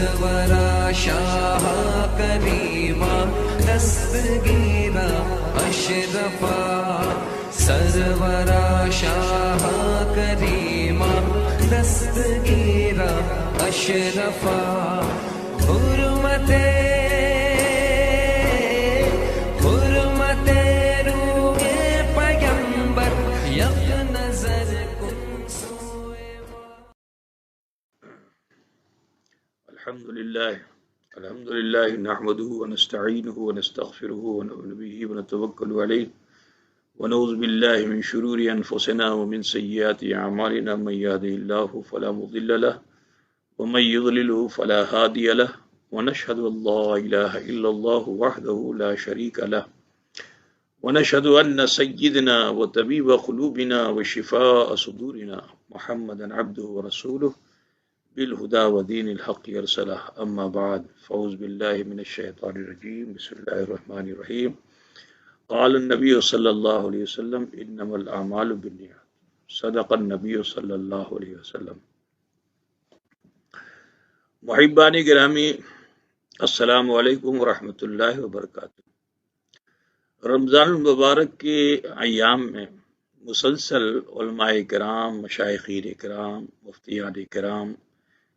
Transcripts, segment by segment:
سرورا شاہ کریما دستگیرا اشرفا سرورا شاہ کریما دستگیرا اشرفا حرمت روح پیغمبر یک نظر کن سوئے الحمد لله نحمده ونستعينه ونستغفره ونؤمن به ونتوكل عليه ونعوذ بالله من شرور أنفسنا ومن سيئات أعمالنا من يهده الله فلا مضل له ومن يضلله فلا هادي له ونشهد أن لا إله إلا الله وحده لا شريك له ونشهد أن سيدنا وطبيب قلوبنا وشفاء صدورنا محمدا عبده ورسوله بالهدى ودين الحق يرسله أما بعد فأعوذ بالله من الشيطان الرجيم بسم الله الرحمن الرحيم قال النبي صلى الله عليه وسلم إنما الأعمال بالنيات صدق النبي صلى الله عليه وسلم. محبان گرامی السلام علیکم ورحمۃ اللہ وبرکاتہ. رمضان المبارک کے ایام میں مسلسل علماء کرام، مشائخین کرام، مفتیان کرام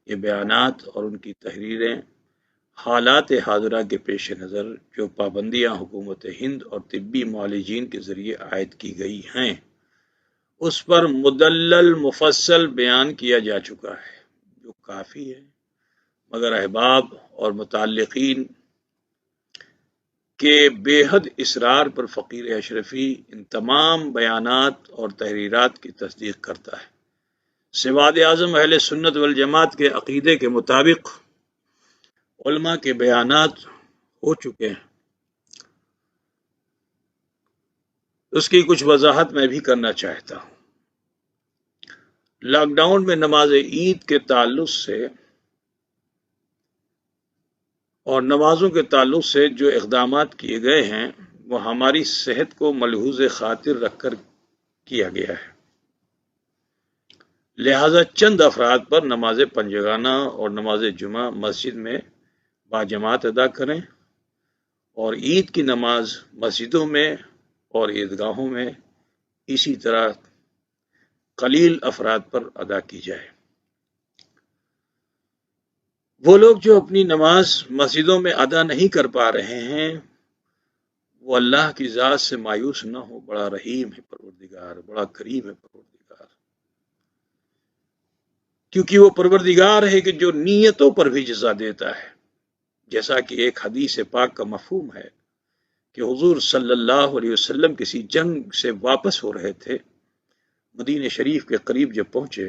یہ بیانات اور ان کی تحریریں حالات حاضرہ کے پیش نظر جو پابندیاں حکومت ہند اور طبی معالجین کے ذریعے عائد کی گئی ہیں اس پر مدلل مفصل بیان کیا جا چکا ہے، جو کافی ہے، مگر احباب اور متعلقین کے بے حد اصرار پر فقیر اشرفی ان تمام بیانات اور تحریرات کی تصدیق کرتا ہے. سواد اعظم اہل سنت والجماعت کے عقیدے کے مطابق علماء کے بیانات ہو چکے ہیں. اس کی کچھ وضاحت میں بھی کرنا چاہتا ہوں. لاک ڈاؤن میں نماز عید کے تعلق سے اور نمازوں کے تعلق سے جو اقدامات کیے گئے ہیں وہ ہماری صحت کو ملحوظ خاطر رکھ کر کیا گیا ہے. لہذا چند افراد پر نماز پنجگانہ اور نماز جمعہ مسجد میں باجماعت ادا کریں اور عید کی نماز مسجدوں میں اور عیدگاہوں میں اسی طرح قلیل افراد پر ادا کی جائے. وہ لوگ جو اپنی نماز مسجدوں میں ادا نہیں کر پا رہے ہیں وہ اللہ کی ذات سے مایوس نہ ہو. بڑا رحیم ہے پروردگار، بڑا کریم ہے پروردگار، کیونکہ وہ پروردگار ہے کہ جو نیتوں پر بھی جزا دیتا ہے. جیسا کہ ایک حدیث پاک کا مفہوم ہے کہ حضور صلی اللہ علیہ وسلم کسی جنگ سے واپس ہو رہے تھے، مدینہ شریف کے قریب جب پہنچے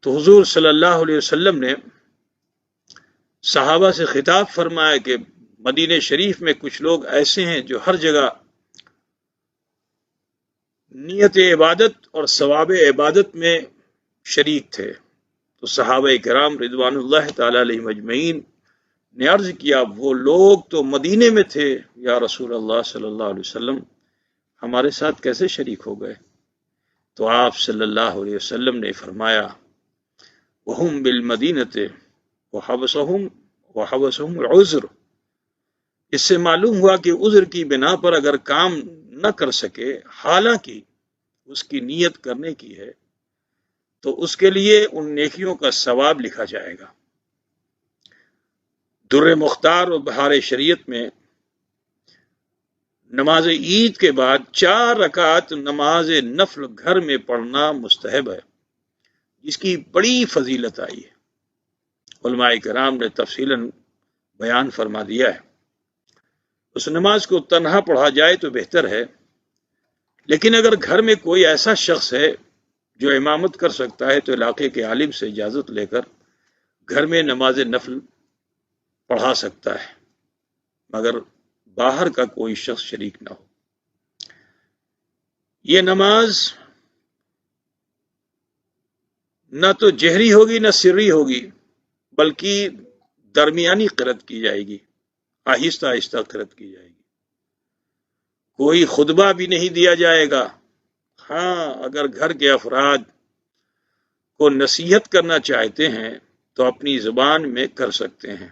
تو حضور صلی اللہ علیہ وسلم نے صحابہ سے خطاب فرمایا کہ مدینہ شریف میں کچھ لوگ ایسے ہیں جو ہر جگہ نیت عبادت اور ثواب عبادت میں شریک تھے. تو صحابہ کرام رضوان اللہ تعالی علیہم اجمعین نے عرض کیا وہ لوگ تو مدینے میں تھے یا رسول اللہ صلی اللہ علیہ وسلم، ہمارے ساتھ کیسے شریک ہو گئے؟ تو آپ صلی اللہ علیہ وسلم نے فرمایا وَهُمْ بِالْمَدِينَةِ وَحَبَسَهُمُ الْعُذْرُ. اس سے معلوم ہوا کہ عذر کی بنا پر اگر کام نہ کر سکے حالانکہ اس کی نیت کرنے کی ہے تو اس کے لیے ان نیکیوں کا ثواب لکھا جائے گا. در مختار و بہار شریعت میں نماز عید کے بعد 4 رکعت نماز نفل گھر میں پڑھنا مستحب ہے، جس کی بڑی فضیلت آئی ہے. علماء کرام نے تفصیلاً بیان فرما دیا ہے. اس نماز کو تنہا پڑھا جائے تو بہتر ہے، لیکن اگر گھر میں کوئی ایسا شخص ہے جو امامت کر سکتا ہے تو علاقے کے عالم سے اجازت لے کر گھر میں نماز نفل پڑھا سکتا ہے، مگر باہر کا کوئی شخص شریک نہ ہو. یہ نماز نہ تو جہری ہوگی نہ سری ہوگی، بلکہ درمیانی قرأت کی جائے گی، آہستہ آہستہ قرأت کی جائے گی. کوئی خطبہ بھی نہیں دیا جائے گا. ہاں اگر گھر کے افراد کو نصیحت کرنا چاہتے ہیں تو اپنی زبان میں کر سکتے ہیں،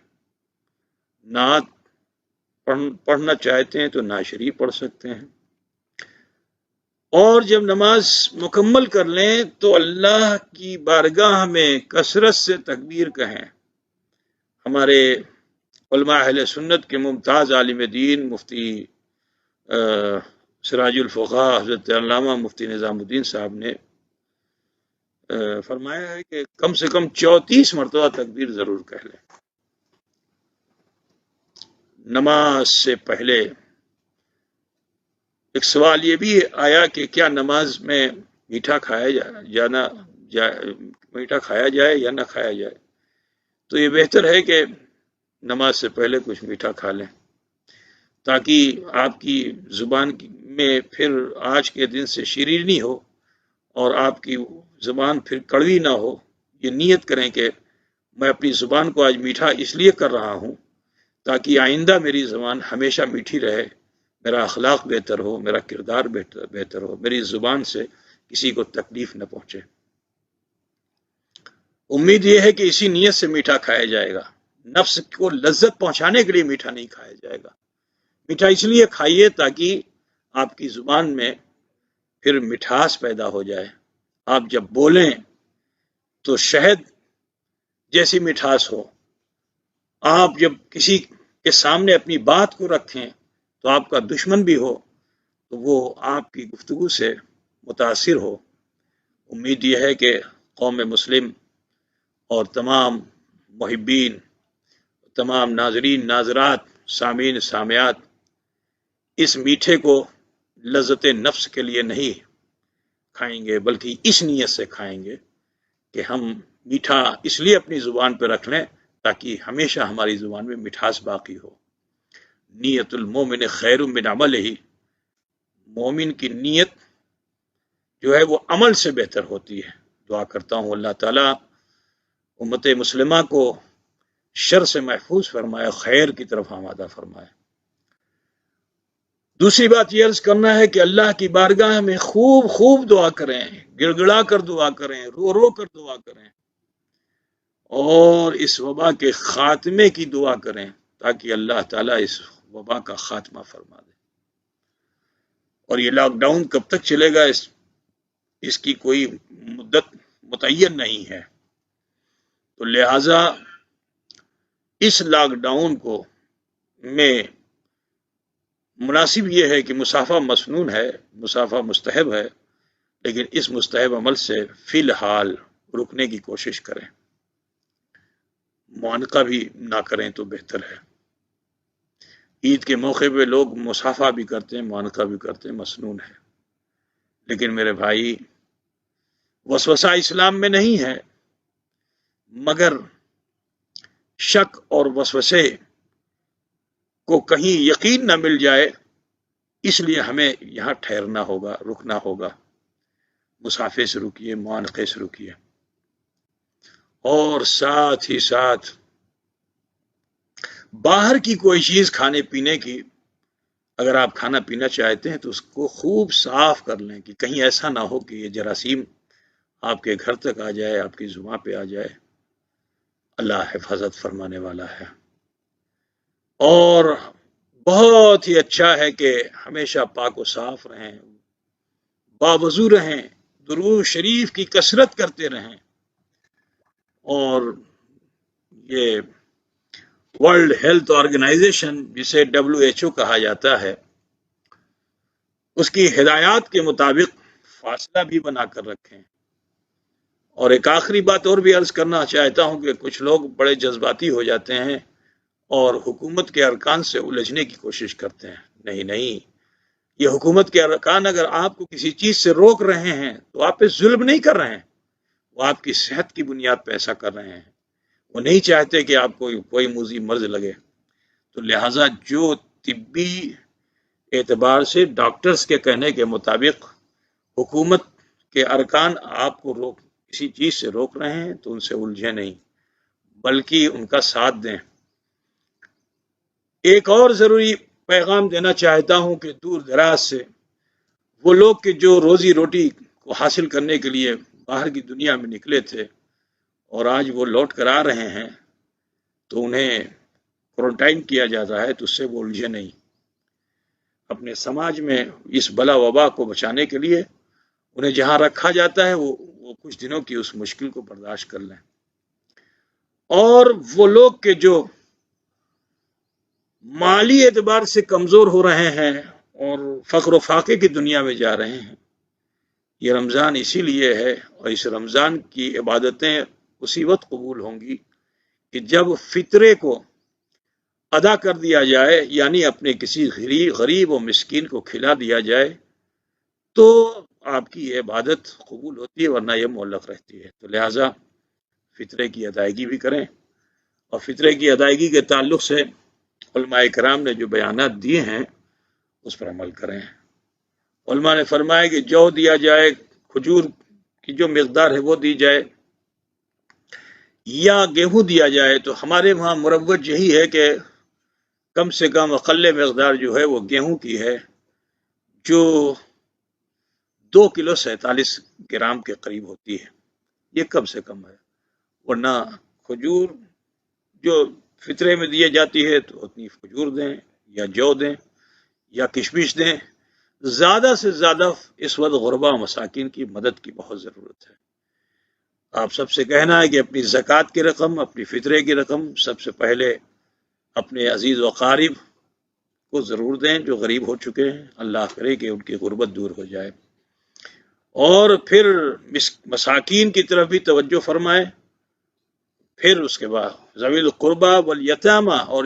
نعت پڑھنا چاہتے ہیں تو نعت شریف پڑھ سکتے ہیں، اور جب نماز مکمل کر لیں تو اللہ کی بارگاہ میں کثرت سے تکبیر کہیں۔ ہمارے علماء اہل سنت کے ممتاز عالم دین مفتی سراج الفقہا حضرت علامہ مفتی نظام الدین صاحب نے فرمایا ہے کہ کم سے کم 34 مرتبہ تکبیر ضرور کہہ لیں نماز سے پہلے۔ ایک سوال یہ بھی آیا کہ کیا نماز میں میٹھا کھایا جائے یا نہ کھایا جائے؟ تو یہ بہتر ہے کہ نماز سے پہلے کچھ میٹھا کھا لیں تاکہ آپ کی زبان میں پھر آج کے دن سے شیرینی ہو اور آپ کی زبان پھر کڑوی نہ ہو۔ یہ نیت کریں کہ میں اپنی زبان کو آج میٹھا اس لیے کر رہا ہوں تاکہ آئندہ میری زبان ہمیشہ میٹھی رہے، میرا اخلاق بہتر ہو، میرا کردار بہتر ہو، میری زبان سے کسی کو تکلیف نہ پہنچے۔ امید یہ ہے کہ اسی نیت سے میٹھا کھایا جائے گا، نفس کو لذت پہنچانے کے لیے میٹھا نہیں کھایا جائے گا۔ میٹھا اس لیے کھائیے تاکہ آپ کی زبان میں پھر مٹھاس پیدا ہو جائے، آپ جب بولیں تو شہد جیسی مٹھاس ہو، آپ جب کسی کے سامنے اپنی بات کو رکھیں تو آپ کا دشمن بھی ہو تو وہ آپ کی گفتگو سے متاثر ہو۔ امید یہ ہے کہ قوم مسلم اور تمام محبین، تمام ناظرین ناظرات، سامعین سامعات اس میٹھے کو لذت نفس کے لیے نہیں کھائیں گے بلکہ اس نیت سے کھائیں گے کہ ہم میٹھا اس لیے اپنی زبان پہ رکھ لیں تاکہ ہمیشہ ہماری زبان میں مٹھاس باقی ہو۔ نیت المومن خیر من عملہ، مومن کی نیت جو ہے وہ عمل سے بہتر ہوتی ہے۔ دعا کرتا ہوں اللہ تعالیٰ امت مسلمہ کو شر سے محفوظ فرمائے، خیر کی طرف آمادہ فرمائے۔ دوسری بات یہ عرض کرنا ہے کہ اللہ کی بارگاہ میں خوب خوب دعا کریں، گڑ گڑا کر دعا کریں، رو رو کر دعا کریں، اور اس وبا کے خاتمے کی دعا کریں تاکہ اللہ تعالیٰ اس وبا کا خاتمہ فرما دے۔ اور یہ لاک ڈاؤن کب تک چلے گا اس کی کوئی مدت متعین نہیں ہے، تو لہٰذا اس لاک ڈاؤن کو میں مناسب یہ ہے کہ مسافہ مسنون ہے، مسافہ مستحب ہے، لیکن اس مستحب عمل سے فی الحال رکنے کی کوشش کریں، معانقہ بھی نہ کریں تو بہتر ہے۔ عید کے موقع پہ لوگ مسافہ بھی کرتے ہیں، معانقہ بھی کرتے ہیں، مسنون ہے، لیکن میرے بھائی وسوسہ اسلام میں نہیں ہے، مگر شک اور وسوسے کو کہیں یقین نہ مل جائے، اس لیے ہمیں یہاں ٹھہرنا ہوگا، رکنا ہوگا۔ مسافے سے رکیے، معانقے سے رکیے، اور ساتھ ہی ساتھ باہر کی کوئی چیز کھانے پینے کی اگر آپ کھانا پینا چاہتے ہیں تو اس کو خوب صاف کر لیں کہ کہیں ایسا نہ ہو کہ یہ جراثیم آپ کے گھر تک آ جائے، آپ کی زبان پہ آ جائے۔ اللہ حفاظت فرمانے والا ہے، اور بہت ہی اچھا ہے کہ ہمیشہ پاک و صاف رہیں، باوضو رہیں، درود شریف کی کثرت کرتے رہیں، اور یہ ورلڈ ہیلتھ آرگنائزیشن جسے WHO کہا جاتا ہے، اس کی ہدایات کے مطابق فاصلہ بھی بنا کر رکھیں۔ اور ایک آخری بات اور بھی عرض کرنا چاہتا ہوں کہ کچھ لوگ بڑے جذباتی ہو جاتے ہیں اور حکومت کے ارکان سے الجھنے کی کوشش کرتے ہیں۔ نہیں، یہ حکومت کے ارکان اگر آپ کو کسی چیز سے روک رہے ہیں تو آپ پہ ظلم نہیں کر رہے ہیں، وہ آپ کی صحت کی بنیاد پہ ایسا کر رہے ہیں، وہ نہیں چاہتے کہ آپ کو کوئی موذی مرض لگے۔ تو لہٰذا جو طبی اعتبار سے ڈاکٹرز کے کہنے کے مطابق حکومت کے ارکان آپ کو کسی چیز سے روک رہے ہیں تو ان سے الجھے نہیں، بلکہ ان کا ساتھ دیں۔ ایک اور ضروری پیغام دینا چاہتا ہوں کہ دور دراز سے وہ لوگ کہ جو روزی روٹی کو حاصل کرنے کے لیے باہر کی دنیا میں نکلے تھے اور آج وہ لوٹ کر آ رہے ہیں تو انہیں کوارنٹائن کیا جاتا ہے تو اس سے وہ الجھے نہیں. اپنے سماج میں اس بلا وبا کو بچانے کے لیے انہیں جہاں رکھا جاتا ہے وہ کچھ دنوں کی اس مشکل کو برداشت کر لیں. اور وہ لوگ کے جو مالی اعتبار سے کمزور ہو رہے ہیں اور فقر و فاقے کی دنیا میں جا رہے ہیں، یہ رمضان اسی لیے ہے. اور اس رمضان کی عبادتیں اسی وقت قبول ہوں گی کہ جب فطرے کو ادا کر دیا جائے، یعنی اپنے کسی غریب و مسکین کو کھلا دیا جائے تو آپ کی یہ عبادت قبول ہوتی ہے، ورنہ یہ معلق رہتی ہے. تو لہٰذا فطرے کی ادائیگی بھی کریں، اور فطرے کی ادائیگی کے تعلق سے علماء کرام نے جو بیانات دیے ہیں اس پر عمل کریں. علماء نے فرمایا کہ جو دیا جائے، کھجور کی جو مقدار ہے وہ دی جائے یا گیہوں دیا جائے، تو ہمارے وہاں مروج یہی ہے کہ کم سے کم اقل مقدار جو ہے وہ گیہوں کی ہے، جو 2 کلو 47 گرام کے قریب ہوتی ہے. یہ کم سے کم ہے، ورنہ کھجور جو فطرے میں دیے جاتی ہے تو اتنی کھجور دیں یا جو دیں یا کشمش دیں. زیادہ سے زیادہ اس وقت غربا مساکین کی مدد کی بہت ضرورت ہے. آپ سب سے کہنا ہے کہ اپنی زکوٰۃ کی رقم، اپنی فطرے کی رقم سب سے پہلے اپنے عزیز و قارب کو ضرور دیں جو غریب ہو چکے ہیں. اللہ کرے کہ ان کی غربت دور ہو جائے. اور پھر مساکین کی طرف بھی توجہ فرمائے. پھر اس کے بعد ذوی القربا والیتامى، اور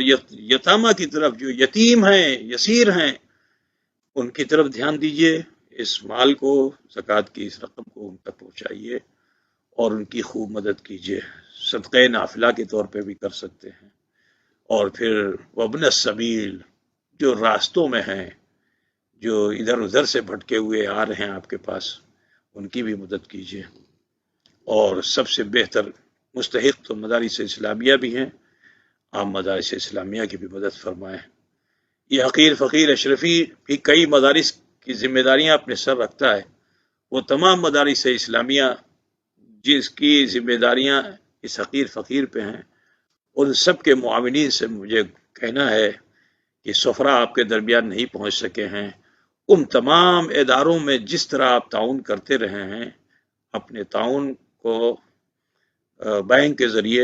یتامہ کی طرف جو یتیم ہیں، یسیر ہیں، ان کی طرف دھیان دیجیے. اس مال کو، زکوٰۃ کی اس رقم کو ان تک پہنچائیے اور ان کی خوب مدد کیجیے. صدقہ نافلہ کے طور پہ بھی کر سکتے ہیں. اور پھر وابن السبیل، جو راستوں میں ہیں، جو ادھر ادھر سے بھٹکے ہوئے آ رہے ہیں آپ کے پاس، ان کی بھی مدد کیجیے. اور سب سے بہتر مستحق تو مدارس اسلامیہ بھی ہیں، آپ مدارس اسلامیہ کی بھی مدد فرمائیں. یہ حقیر فقیر اشرفی بھی کئی مدارس کی ذمہ داریاں اپنے سر رکھتا ہے. وہ تمام مدارس اسلامیہ جس کی ذمہ داریاں اس حقیر فقیر پہ ہیں، ان سب کے معاونین سے مجھے کہنا ہے کہ سفرا آپ کے درمیان نہیں پہنچ سکے ہیں. ان تمام اداروں میں جس طرح آپ تعاون کرتے رہے ہیں، اپنے تعاون کو بینک کے ذریعے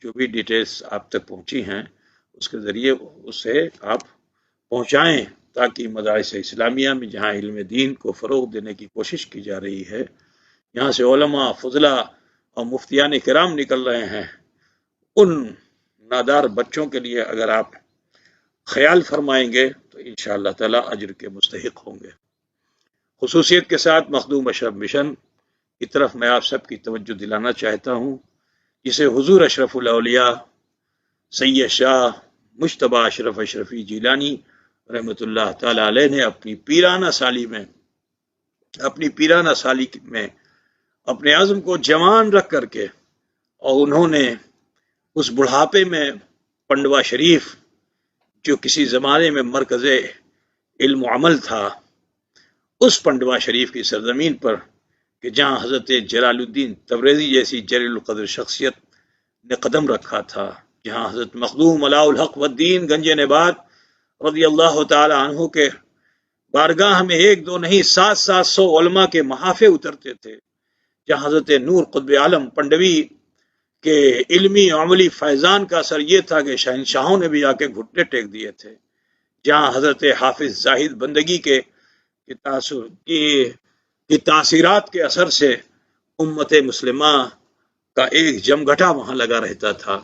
جو بھی ڈیٹیلز آپ تک پہنچی ہیں اس کے ذریعے اسے آپ پہنچائیں، تاکہ مدارس اسلامیہ میں جہاں علم دین کو فروغ دینے کی کوشش کی جا رہی ہے، یہاں سے علماء، فضلاء اور مفتیان کرام نکل رہے ہیں، ان نادار بچوں کے لیے اگر آپ خیال فرمائیں گے تو انشاءاللہ تعالی اجر کے مستحق ہوں گے. خصوصیت کے ساتھ مخدوم اشرف مشن کی طرف میں آپ سب کی توجہ دلانا چاہتا ہوں، جسے حضور اشرف الاولیاء سید شاہ مجتبی اشرف اشرفی جیلانی رحمۃ اللہ تعالی علیہ نے اپنی پیرانہ سالی میں اپنے عزم کو جوان رکھ کر کے، اور انہوں نے اس بڑھاپے میں پنڈوا شریف جو کسی زمانے میں مرکز علم و عمل تھا، اس پنڈوا شریف کی سرزمین پر کہ جہاں حضرت جلال الدین تبریزی جیسی جلیل القدر شخصیت نے قدم رکھا تھا، جہاں حضرت مخدوم علاء الحق والدین گنج نبات رضی اللہ تعالی عنہ کے بارگاہ میں 1 2 نہیں 700 علماء کے محافے اترتے تھے، جہاں حضرت نور قطب عالم پنڈوی کے علمی عملی فیضان کا اثر یہ تھا کہ شہنشاہوں نے بھی آ کے گھٹنے ٹیک دیے تھے، جہاں حضرت حافظ زاہد بندگی کے تاثیرات کے اثر سے امت مسلمہ کا ایک جمگھٹا وہاں لگا رہتا تھا.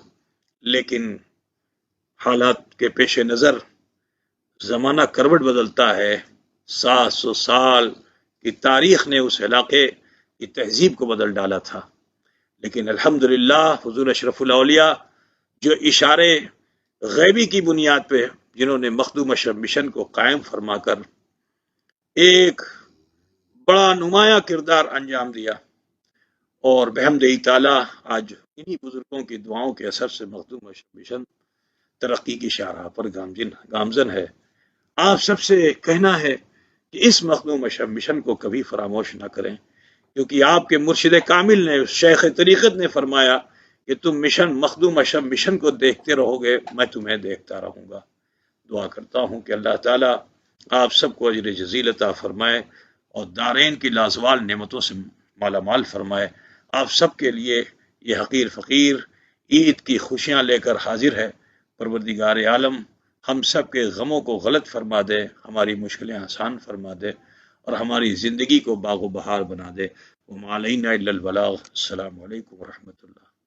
لیکن حالات کے پیش نظر زمانہ کروٹ بدلتا ہے. 700 سال کی تاریخ نے اس علاقے کی تہذیب کو بدل ڈالا تھا، لیکن الحمدللہ حضور اشرف الاولیاء جو اشارے غیبی کی بنیاد پہ جنہوں نے مخدوم اشرف مشن کو قائم فرما کر ایک بڑا نمایاں کردار انجام دیا، اور بحمد تعالی آج انہی بزرگوں کی دعاؤں کے اثر سے مخدوم اشرف مشن ترقی کی شاہراہ پر گامزن ہے. آپ سب سے کہنا ہے کہ اس مخدوم اشرف مشن کو کبھی فراموش نہ کریں، کیونکہ آپ کے مرشد کامل نے، شیخ طریقت نے فرمایا کہ تم مشن مخدوم اشم مشن کو دیکھتے رہو گے، میں تمہیں دیکھتا رہوں گا۔ دعا کرتا ہوں کہ اللہ تعالیٰ آپ سب کو اجر جزیل عطا فرمائے اور دارین کی لازوال نعمتوں سے مالا مال فرمائے۔ آپ سب کے لیے یہ حقیر فقیر عید کی خوشیاں لے کر حاضر ہے۔ پروردگار عالم ہم سب کے غموں کو غلط فرما دے، ہماری مشکلیں آسان فرما دے اور ہماری زندگی کو باغ و بہار بنا دے۔ وما علینا الا البلاغ۔ السلام علیکم ورحمۃ اللہ۔